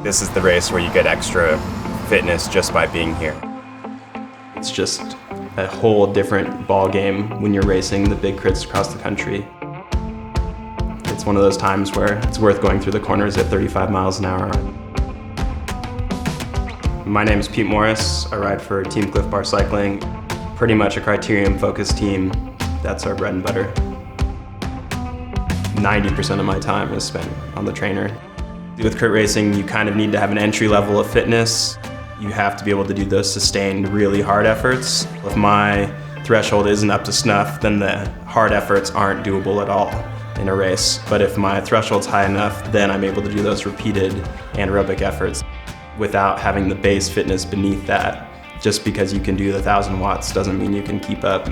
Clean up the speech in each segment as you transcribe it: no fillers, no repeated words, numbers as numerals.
This is the race where you get extra fitness just by being here. It's just a whole different ball game when you're racing the big crits across the country. It's one of those times where it's worth going through the corners at 35 miles an hour. My name is Pete Morris. I ride for Team Cliff Bar Cycling. Pretty much a criterium-focused team. That's our bread and butter. 90% of my time is spent on the trainer. With crit racing, you kind of need to have an entry level of fitness. You have to be able to do those sustained, really hard efforts. If my threshold isn't up to snuff, then the hard efforts aren't doable at all in a race. But if my threshold's high enough, then I'm able to do those repeated anaerobic efforts without having the base fitness beneath that. Just because you can do the 1,000 watts doesn't mean you can keep up.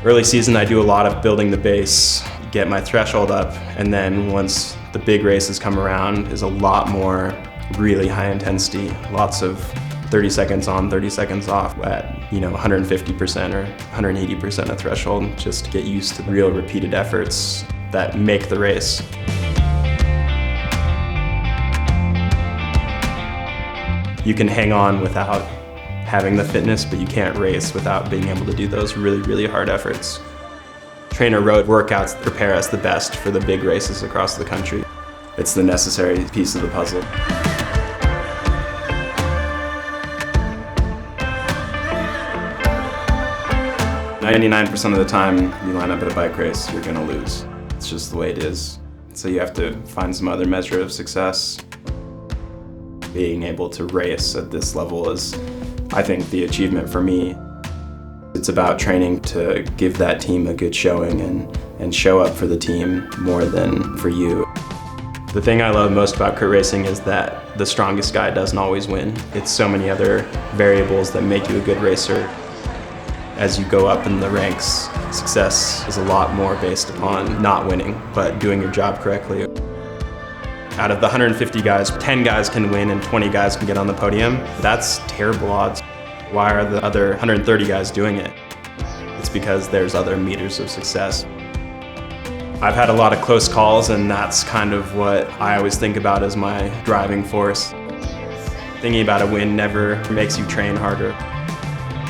Early season, I do a lot of building the base, get my threshold up, and then once the big races come around, is a lot more really high intensity, lots of 30 seconds on, 30 seconds off at 150% or 180% of threshold, just to get used to the real repeated efforts that make the race. You can hang on without having the fitness, but you can't race without being able to do those really, really hard efforts. TrainerRoad workouts prepare us the best for the big races across the country. It's the necessary piece of the puzzle. 99% of the time you line up at a bike race, you're gonna lose. It's just the way it is. So you have to find some other measure of success. Being able to race at this level is, I think, the achievement for me. It's about training to give that team a good showing and show up for the team more than for you. The thing I love most about crit racing is that the strongest guy doesn't always win. It's so many other variables that make you a good racer. As you go up in the ranks, success is a lot more based upon not winning, but doing your job correctly. Out of the 150 guys, 10 guys can win and 20 guys can get on the podium. That's terrible odds. Why are the other 130 guys doing it? It's because there's other meters of success. I've had a lot of close calls, and that's kind of what I always think about as my driving force. Thinking about a win never makes you train harder.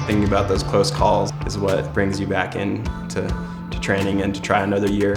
Thinking about those close calls is what brings you back in to training and to try another year.